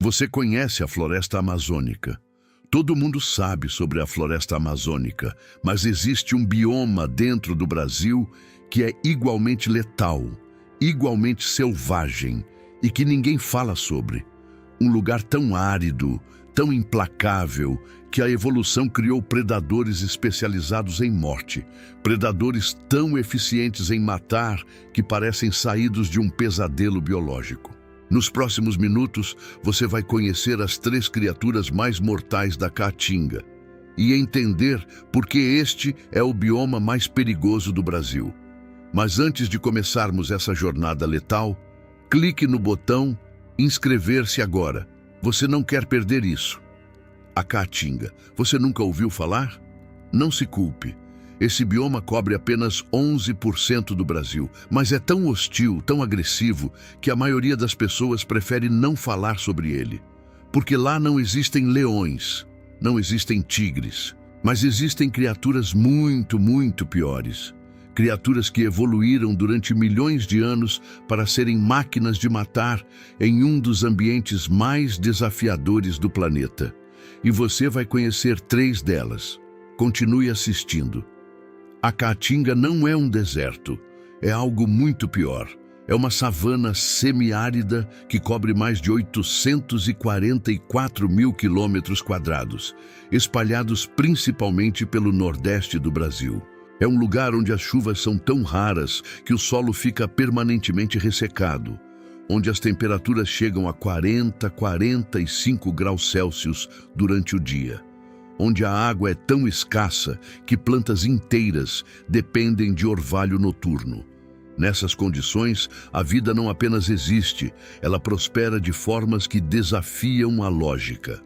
Você conhece a floresta amazônica. Todo mundo sabe sobre a floresta amazônica, mas existe um bioma dentro do Brasil que é igualmente letal, igualmente selvagem e que ninguém fala sobre. Um lugar tão árido, tão implacável, que a evolução criou predadores especializados em morte, predadores tão eficientes em matar que parecem saídos de um pesadelo biológico. Nos próximos minutos, você vai conhecer as 3 criaturas mais mortais da Caatinga e entender por que este é o bioma mais perigoso do Brasil. Mas antes de começarmos essa jornada letal, clique no botão inscrever-se agora. Você não quer perder isso. A Caatinga, você nunca ouviu falar? Não se culpe. Esse bioma cobre apenas 11% do Brasil, mas é tão hostil, tão agressivo, que a maioria das pessoas prefere não falar sobre ele. Porque lá não existem leões, não existem tigres, mas existem criaturas muito, muito piores. Criaturas que evoluíram durante milhões de anos para serem máquinas de matar em um dos ambientes mais desafiadores do planeta. E você vai conhecer 3 delas. Continue assistindo. A Caatinga não é um deserto, é algo muito pior. É uma savana semiárida que cobre mais de 844 mil quilômetros quadrados, espalhados principalmente pelo nordeste do Brasil. É um lugar onde as chuvas são tão raras que o solo fica permanentemente ressecado, onde as temperaturas chegam a 45 graus Celsius durante o dia, onde a água é tão escassa que plantas inteiras dependem de orvalho noturno. Nessas condições, a vida não apenas existe, ela prospera de formas que desafiam a lógica.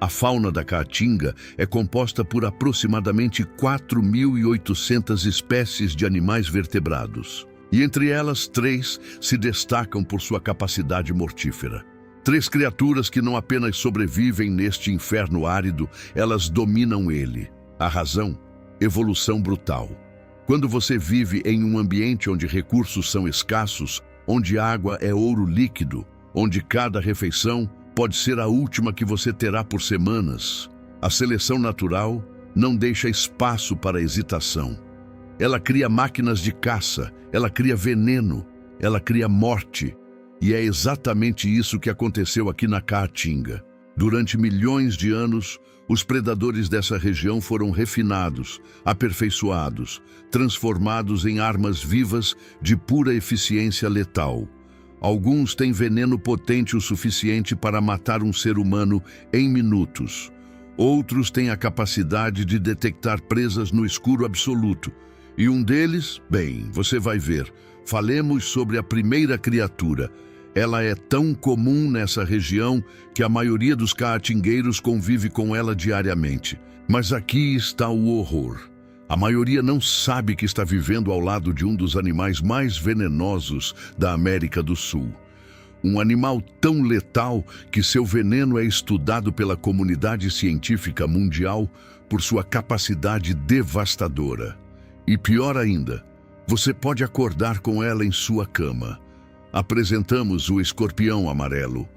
A fauna da Caatinga é composta por aproximadamente 4.800 espécies de animais vertebrados. E entre elas, 3 se destacam por sua capacidade mortífera. 3 criaturas que não apenas sobrevivem neste inferno árido, elas dominam ele. A razão? Evolução brutal. Quando você vive em um ambiente onde recursos são escassos, onde água é ouro líquido, onde cada refeição pode ser a última que você terá por semanas, a seleção natural não deixa espaço para hesitação. Ela cria máquinas de caça, ela cria veneno, ela cria morte. E é exatamente isso que aconteceu aqui na Caatinga. Durante milhões de anos, os predadores dessa região foram refinados, aperfeiçoados, transformados em armas vivas de pura eficiência letal. Alguns têm veneno potente o suficiente para matar um ser humano em minutos. Outros têm a capacidade de detectar presas no escuro absoluto. E um deles, bem, você vai ver. Falemos sobre a primeira criatura. Ela é tão comum nessa região que a maioria dos caatingueiros convive com ela diariamente. Mas aqui está o horror. A maioria não sabe que está vivendo ao lado de um dos animais mais venenosos da América do Sul. Um animal tão letal que seu veneno é estudado pela comunidade científica mundial por sua capacidade devastadora. E pior ainda, você pode acordar com ela em sua cama. Apresentamos o escorpião amarelo,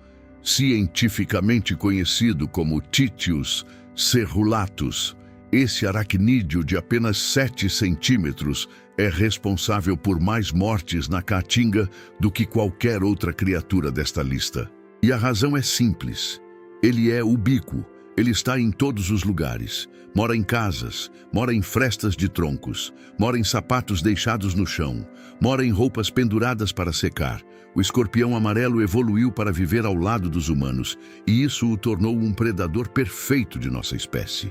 cientificamente conhecido como Titius cerulatus. Esse aracnídeo de apenas 7 centímetros é responsável por mais mortes na Caatinga do que qualquer outra criatura desta lista. E a razão é simples. Ele é ubíquo. Ele está em todos os lugares. Mora em casas, mora em frestas de troncos, mora em sapatos deixados no chão, mora em roupas penduradas para secar. O escorpião amarelo evoluiu para viver ao lado dos humanos, e isso o tornou um predador perfeito de nossa espécie.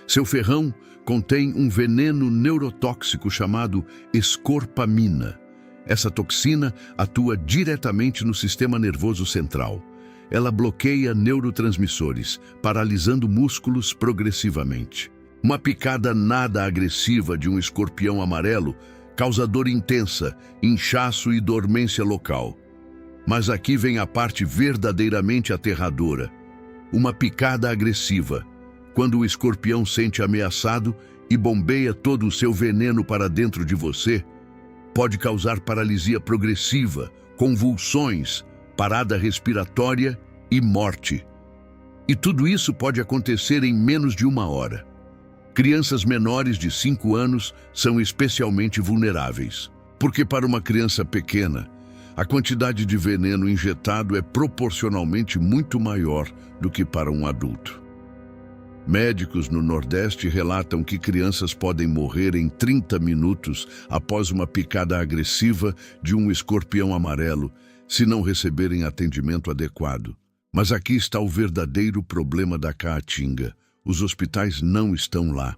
Seu ferrão contém um veneno neurotóxico chamado escorpamina. Essa toxina atua diretamente no sistema nervoso central. Ela bloqueia neurotransmissores, paralisando músculos progressivamente. Uma picada nada agressiva de um escorpião amarelo causa dor intensa, inchaço e dormência local. Mas aqui vem a parte verdadeiramente aterradora. Uma picada agressiva, quando o escorpião sente ameaçado e bombeia todo o seu veneno para dentro de você, pode causar paralisia progressiva, convulsões, parada respiratória e morte. E tudo isso pode acontecer em menos de 1 hora. Crianças menores de 5 anos são especialmente vulneráveis, porque para uma criança pequena, a quantidade de veneno injetado é proporcionalmente muito maior do que para um adulto. Médicos no Nordeste relatam que crianças podem morrer em 30 minutos após uma picada agressiva de um escorpião amarelo, se não receberem atendimento adequado. Mas aqui está o verdadeiro problema da Caatinga. Os hospitais não estão lá.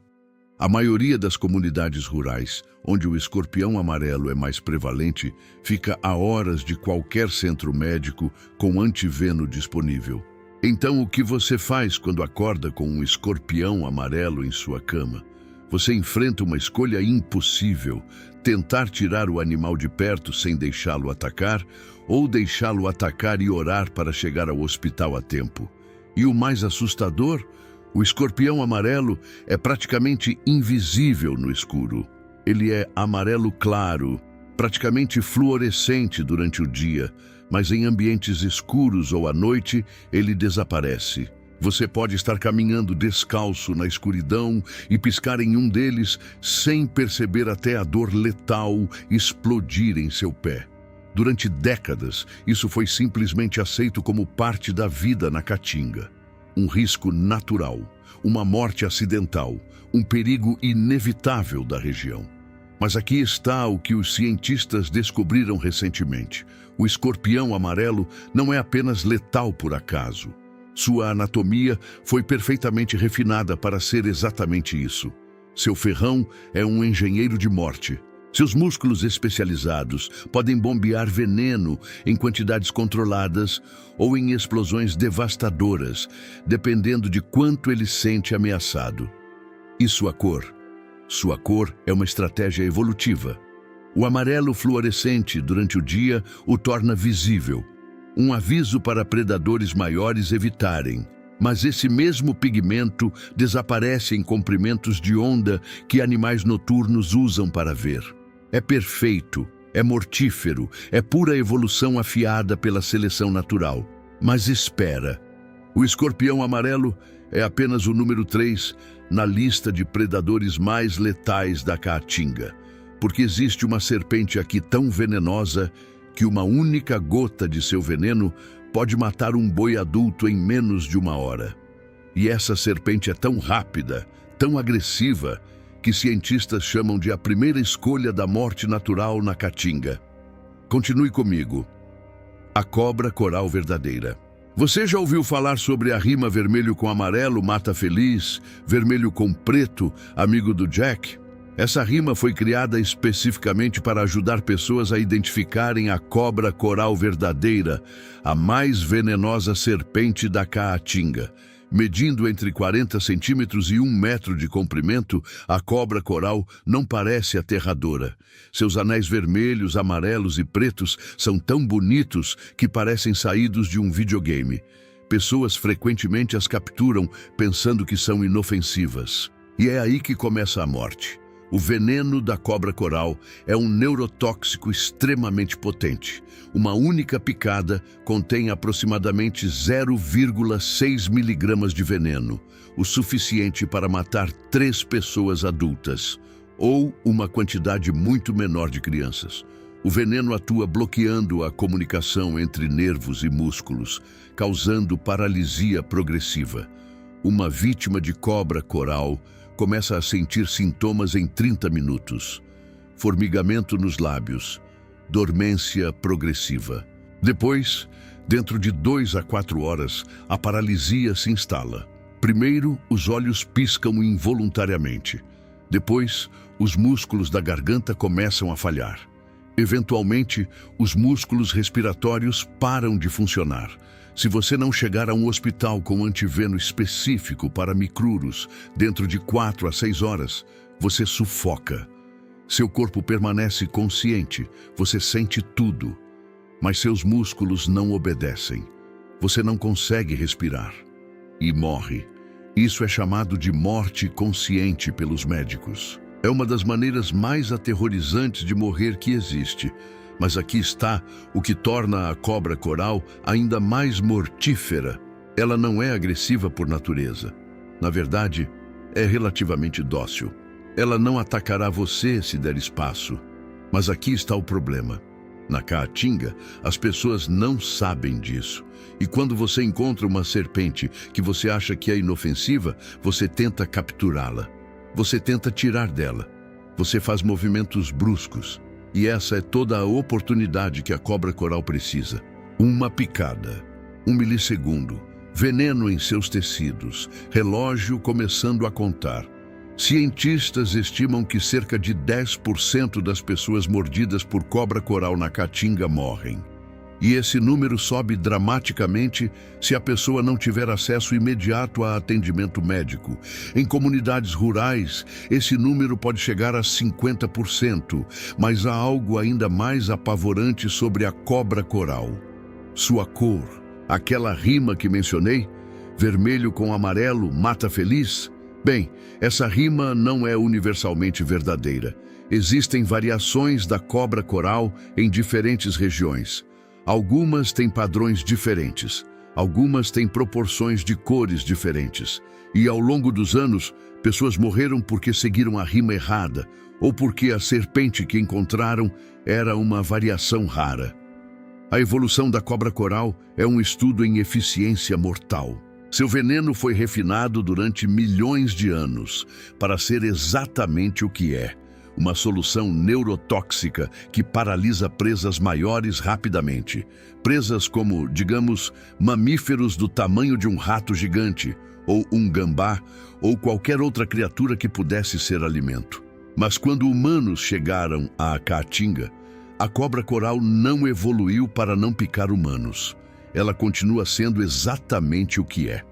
A maioria das comunidades rurais, onde o escorpião amarelo é mais prevalente, fica a horas de qualquer centro médico com antiveno disponível. Então, o que você faz quando acorda com um escorpião amarelo em sua cama? Você enfrenta uma escolha impossível: tentar tirar o animal de perto sem deixá-lo atacar, ou deixá-lo atacar e orar para chegar ao hospital a tempo. E o mais assustador, o escorpião amarelo é praticamente invisível no escuro. Ele é amarelo claro, praticamente fluorescente durante o dia, mas em ambientes escuros ou à noite, ele desaparece. Você pode estar caminhando descalço na escuridão e piscar em um deles sem perceber até a dor letal explodir em seu pé. Durante décadas, isso foi simplesmente aceito como parte da vida na Caatinga. Um risco natural, uma morte acidental, um perigo inevitável da região. Mas aqui está o que os cientistas descobriram recentemente. O escorpião amarelo não é apenas letal por acaso. Sua anatomia foi perfeitamente refinada para ser exatamente isso. Seu ferrão é um engenheiro de morte. Seus músculos especializados podem bombear veneno em quantidades controladas ou em explosões devastadoras, dependendo de quanto ele sente ameaçado. E sua cor? Sua cor é uma estratégia evolutiva. O amarelo fluorescente durante o dia o torna visível, um aviso para predadores maiores evitarem. Mas esse mesmo pigmento desaparece em comprimentos de onda que animais noturnos usam para ver. É perfeito, é mortífero, é pura evolução afiada pela seleção natural. Mas espera, o escorpião amarelo é apenas o número 3 na lista de predadores mais letais da Caatinga, porque existe uma serpente aqui tão venenosa que uma única gota de seu veneno pode matar um boi adulto em menos de 1 hora. E essa serpente é tão rápida, tão agressiva, que cientistas chamam de a primeira escolha da morte natural na Caatinga. Continue comigo. A cobra coral verdadeira. Você já ouviu falar sobre a rima vermelho com amarelo mata feliz, vermelho com preto, amigo do Jack? Essa rima foi criada especificamente para ajudar pessoas a identificarem a cobra coral verdadeira, a mais venenosa serpente da Caatinga. Medindo entre 40 centímetros e 1 metro de comprimento, a cobra coral não parece aterradora. Seus anéis vermelhos, amarelos e pretos são tão bonitos que parecem saídos de um videogame. Pessoas frequentemente as capturam pensando que são inofensivas. E é aí que começa a morte. O veneno da cobra coral é um neurotóxico extremamente potente. Uma única picada contém aproximadamente 0,6 miligramas de veneno, o suficiente para matar 3 pessoas adultas, ou uma quantidade muito menor de crianças. O veneno atua bloqueando a comunicação entre nervos e músculos, causando paralisia progressiva. Uma vítima de cobra coral começa a sentir sintomas em 30 minutos. Formigamento nos lábios, dormência progressiva. Depois, dentro de 2 a 4 horas, a paralisia se instala. Primeiro, os olhos piscam involuntariamente. Depois, os músculos da garganta começam a falhar. Eventualmente, os músculos respiratórios param de funcionar. Se você não chegar a um hospital com antiveno específico para micruros dentro de 4 a 6 horas, você sufoca. Seu corpo permanece consciente, você sente tudo, mas seus músculos não obedecem. Você não consegue respirar e morre. Isso é chamado de morte consciente pelos médicos. É uma das maneiras mais aterrorizantes de morrer que existe. Mas aqui está o que torna a cobra coral ainda mais mortífera. Ela não é agressiva por natureza. Na verdade, é relativamente dócil. Ela não atacará você se der espaço. Mas aqui está o problema. Na Caatinga, as pessoas não sabem disso. E quando você encontra uma serpente que você acha que é inofensiva, você tenta capturá-la. Você tenta tirar dela. Você faz movimentos bruscos. E essa é toda a oportunidade que a cobra coral precisa. Uma picada, 1 milissegundo, veneno em seus tecidos, relógio começando a contar. Cientistas estimam que cerca de 10% das pessoas mordidas por cobra coral na Caatinga morrem. E esse número sobe dramaticamente se a pessoa não tiver acesso imediato a atendimento médico. Em comunidades rurais, esse número pode chegar a 50%, mas há algo ainda mais apavorante sobre a cobra coral. Sua cor, aquela rima que mencionei, vermelho com amarelo, mata feliz. Bem, essa rima não é universalmente verdadeira. Existem variações da cobra coral em diferentes regiões. Algumas têm padrões diferentes, algumas têm proporções de cores diferentes. E ao longo dos anos, pessoas morreram porque seguiram a rima errada ou porque a serpente que encontraram era uma variação rara. A evolução da cobra coral é um estudo em eficiência mortal. Seu veneno foi refinado durante milhões de anos para ser exatamente o que é: uma solução neurotóxica que paralisa presas maiores rapidamente. Presas como, digamos, mamíferos do tamanho de um rato gigante, ou um gambá, ou qualquer outra criatura que pudesse ser alimento. Mas quando humanos chegaram à Caatinga, a cobra coral não evoluiu para não picar humanos. Ela continua sendo exatamente o que é: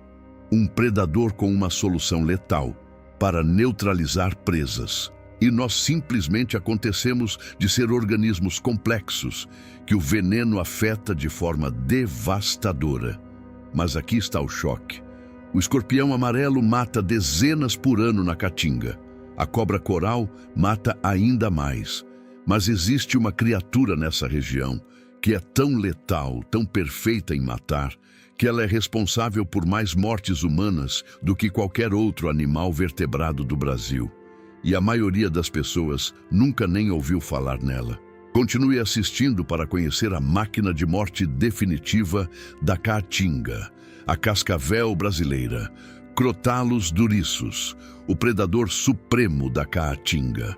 um predador com uma solução letal para neutralizar presas. E nós simplesmente acontecemos de ser organismos complexos que o veneno afeta de forma devastadora. Mas aqui está o choque. O escorpião amarelo mata dezenas por ano na Caatinga. A cobra coral mata ainda mais. Mas existe uma criatura nessa região que é tão letal, tão perfeita em matar, que ela é responsável por mais mortes humanas do que qualquer outro animal vertebrado do Brasil. E a maioria das pessoas nunca nem ouviu falar nela. Continue assistindo para conhecer a máquina de morte definitiva da Caatinga, a cascavel brasileira, Crotalus duriçus, o predador supremo da Caatinga.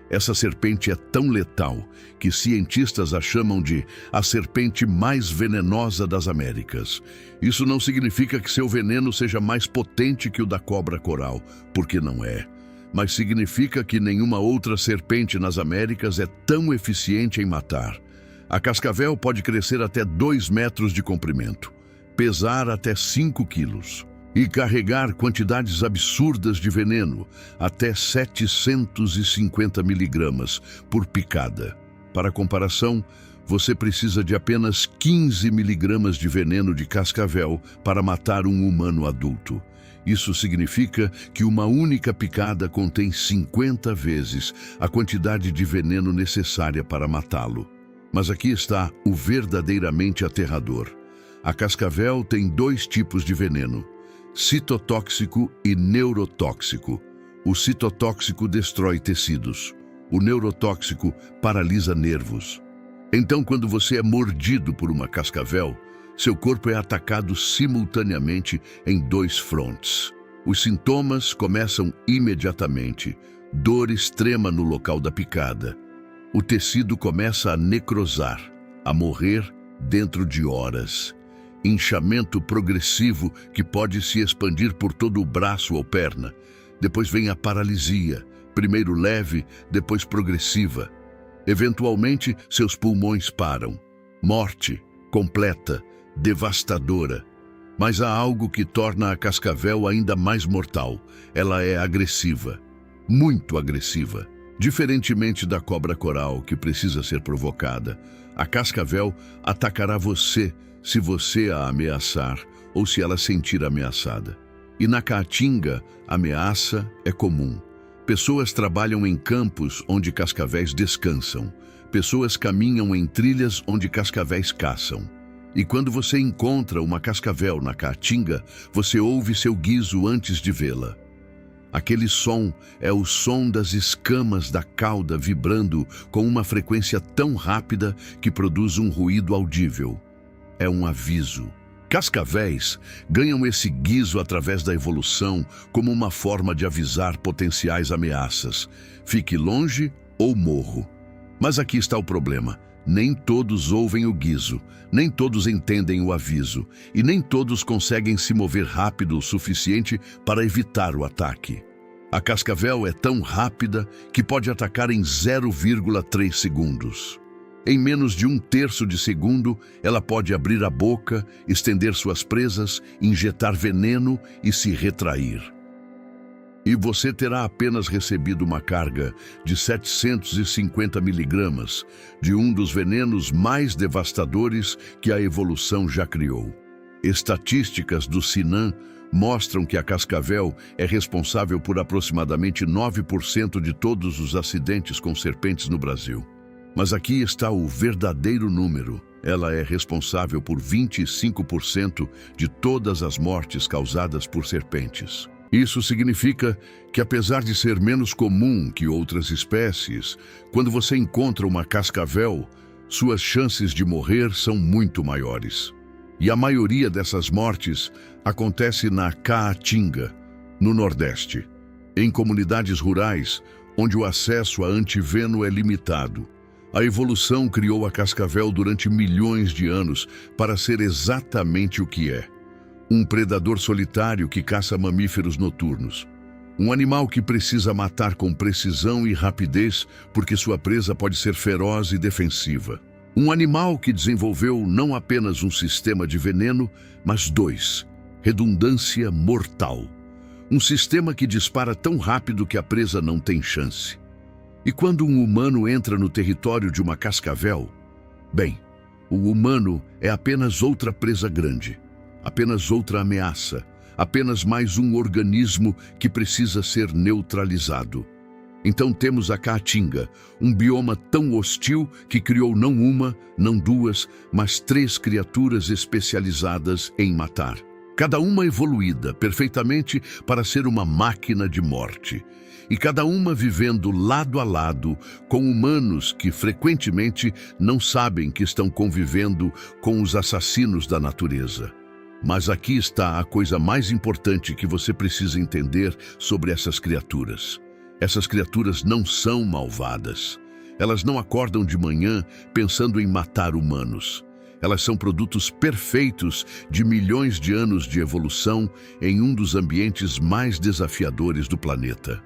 Essa serpente é tão letal que cientistas a chamam de a serpente mais venenosa das Américas. Isso não significa que seu veneno seja mais potente que o da cobra coral, porque não é. Mas significa que nenhuma outra serpente nas Américas é tão eficiente em matar. A cascavel pode crescer até 2 metros de comprimento, pesar até 5 quilos. E carregar quantidades absurdas de veneno, até 750 miligramas por picada. Para comparação, você precisa de apenas 15 miligramas de veneno de cascavel para matar um humano adulto. Isso significa que uma única picada contém 50 vezes a quantidade de veneno necessária para matá-lo. Mas aqui está o verdadeiramente aterrador. A cascavel tem 2 tipos de veneno: citotóxico e neurotóxico. O citotóxico destrói tecidos. O neurotóxico paralisa nervos. Então, quando você é mordido por uma cascavel, seu corpo é atacado simultaneamente em 2 frontes. Os sintomas começam imediatamente: dor extrema no local da picada. O tecido começa a necrosar, a morrer dentro de horas. Inchamento progressivo que pode se expandir por todo o braço ou perna. Depois vem a paralisia, primeiro leve, depois progressiva. Eventualmente, seus pulmões param. Morte completa, devastadora. Mas há algo que torna a cascavel ainda mais mortal. Ela é agressiva, muito agressiva. Diferentemente da cobra coral, que precisa ser provocada, a cascavel atacará você se você a ameaçar ou se ela sentir ameaçada. E na Caatinga, ameaça é comum. Pessoas trabalham em campos onde cascavéis descansam. pessoas caminham em trilhas onde cascavéis caçam. E quando você encontra uma cascavel na caatinga, você ouve seu guizo antes de vê-la. Aquele som é o som das escamas da cauda vibrando com uma frequência tão rápida que produz um ruído audível. É um aviso. Cascavéis ganham esse guizo através da evolução como uma forma de avisar potenciais ameaças. Fique longe ou morro. Mas aqui está o problema. Nem todos ouvem o guizo, nem todos entendem o aviso, e nem todos conseguem se mover rápido o suficiente para evitar o ataque. A cascavel é tão rápida que pode atacar em 0,3 segundos. Em menos de 1/3 de segundo, ela pode abrir a boca, estender suas presas, injetar veneno e se retrair. E você terá apenas recebido uma carga de 750 miligramas de um dos venenos mais devastadores que a evolução já criou. Estatísticas do Sinan mostram que a cascavel é responsável por aproximadamente 9% de todos os acidentes com serpentes no Brasil. Mas aqui está o verdadeiro número. Ela é responsável por 25% de todas as mortes causadas por serpentes. Isso significa que, apesar de ser menos comum que outras espécies, quando você encontra uma cascavel, suas chances de morrer são muito maiores. E a maioria dessas mortes acontece na Caatinga, no Nordeste, em comunidades rurais, onde o acesso a antiveno é limitado. A evolução criou a cascavel durante milhões de anos para ser exatamente o que é. Um predador solitário que caça mamíferos noturnos. Um animal que precisa matar com precisão e rapidez porque sua presa pode ser feroz e defensiva. Um animal que desenvolveu não apenas um sistema de veneno, mas 2, redundância mortal. Um sistema que dispara tão rápido que a presa não tem chance. E quando um humano entra no território de uma cascavel, bem, o humano é apenas outra presa grande. Apenas outra ameaça, apenas mais um organismo que precisa ser neutralizado. Então temos a Caatinga, um bioma tão hostil que criou não uma, não duas, mas 3 criaturas especializadas em matar. Cada uma evoluída perfeitamente para ser uma máquina de morte. E cada uma vivendo lado a lado com humanos que frequentemente não sabem que estão convivendo com os assassinos da natureza. Mas aqui está a coisa mais importante que você precisa entender sobre essas criaturas. Essas criaturas não são malvadas. Elas não acordam de manhã pensando em matar humanos. Elas são produtos perfeitos de milhões de anos de evolução em um dos ambientes mais desafiadores do planeta.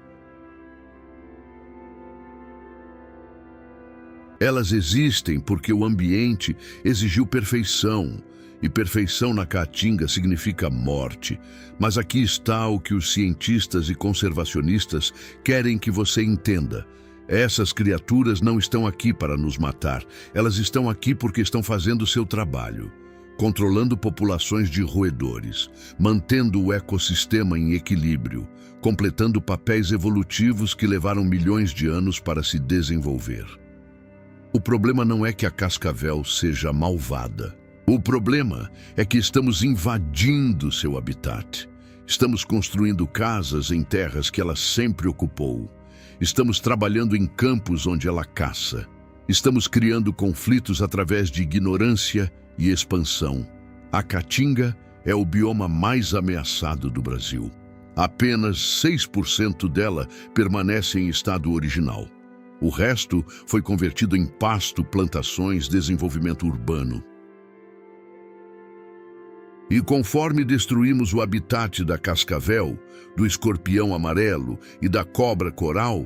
Elas existem porque o ambiente exigiu perfeição. E perfeição na Caatinga significa morte. Mas aqui está o que os cientistas e conservacionistas querem que você entenda. Essas criaturas não estão aqui para nos matar. Elas estão aqui porque estão fazendo seu trabalho. Controlando populações de roedores, mantendo o ecossistema em equilíbrio, completando papéis evolutivos que levaram milhões de anos para se desenvolver. O problema não é que a cascavel seja malvada. O problema é que estamos invadindo seu habitat. Estamos construindo casas em terras que ela sempre ocupou. Estamos trabalhando em campos onde ela caça. Estamos criando conflitos através de ignorância e expansão. A Caatinga é o bioma mais ameaçado do Brasil. Apenas 6% dela permanece em estado original. O resto foi convertido em pasto, plantações, desenvolvimento urbano. E conforme destruímos o habitat da cascavel, do escorpião amarelo e da cobra coral,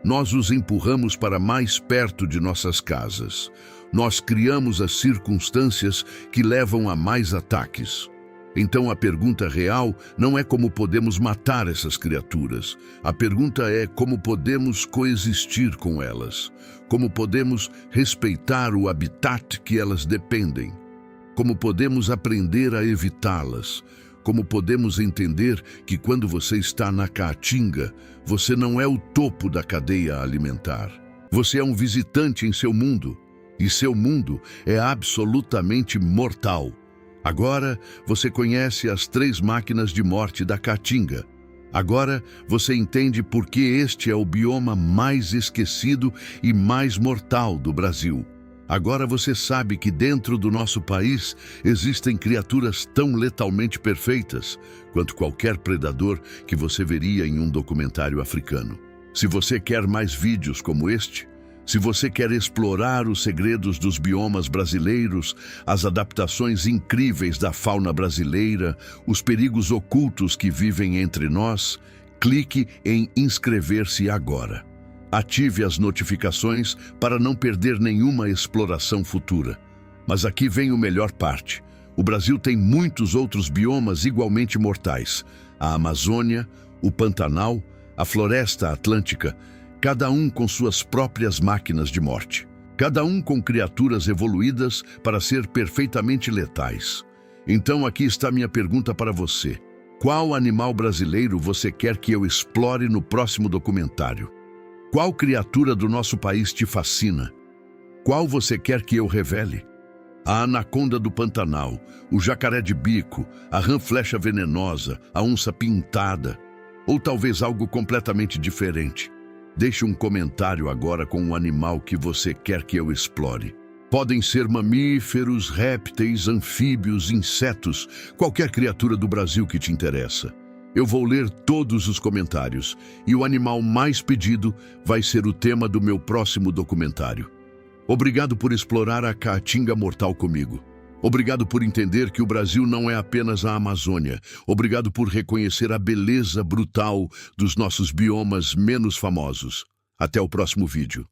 nós os empurramos para mais perto de nossas casas. Nós criamos as circunstâncias que levam a mais ataques. Então a pergunta real não é como podemos matar essas criaturas. A pergunta é como podemos coexistir com elas. Como podemos respeitar o habitat que elas dependem. Como podemos aprender a evitá-las? Como podemos entender que quando você está na Caatinga, você não é o topo da cadeia alimentar. Você é um visitante em seu mundo, e seu mundo é absolutamente mortal. Agora você conhece as 3 máquinas de morte da Caatinga. Agora você entende por que este é o bioma mais esquecido e mais mortal do Brasil. Agora você sabe que dentro do nosso país existem criaturas tão letalmente perfeitas quanto qualquer predador que você veria em um documentário africano. Se você quer mais vídeos como este, se você quer explorar os segredos dos biomas brasileiros, as adaptações incríveis da fauna brasileira, os perigos ocultos que vivem entre nós, clique em inscrever-se agora. Ative as notificações para não perder nenhuma exploração futura. Mas aqui vem a melhor parte. O Brasil tem muitos outros biomas igualmente mortais. A Amazônia, o Pantanal, a Floresta Atlântica, cada um com suas próprias máquinas de morte. Cada um com criaturas evoluídas para ser perfeitamente letais. Então aqui está minha pergunta para você. Qual animal brasileiro você quer que eu explore no próximo documentário? Qual criatura do nosso país te fascina? Qual você quer que eu revele? A anaconda do Pantanal, o jacaré de bico, a rã-flecha venenosa, a onça pintada, ou talvez algo completamente diferente. Deixe um comentário agora com um animal que você quer que eu explore. Podem ser mamíferos, répteis, anfíbios, insetos, qualquer criatura do Brasil que te interessa. Eu vou ler todos os comentários e o animal mais pedido vai ser o tema do meu próximo documentário. Obrigado por explorar a Caatinga mortal comigo. Obrigado por entender que o Brasil não é apenas a Amazônia. Obrigado por reconhecer a beleza brutal dos nossos biomas menos famosos. Até o próximo vídeo.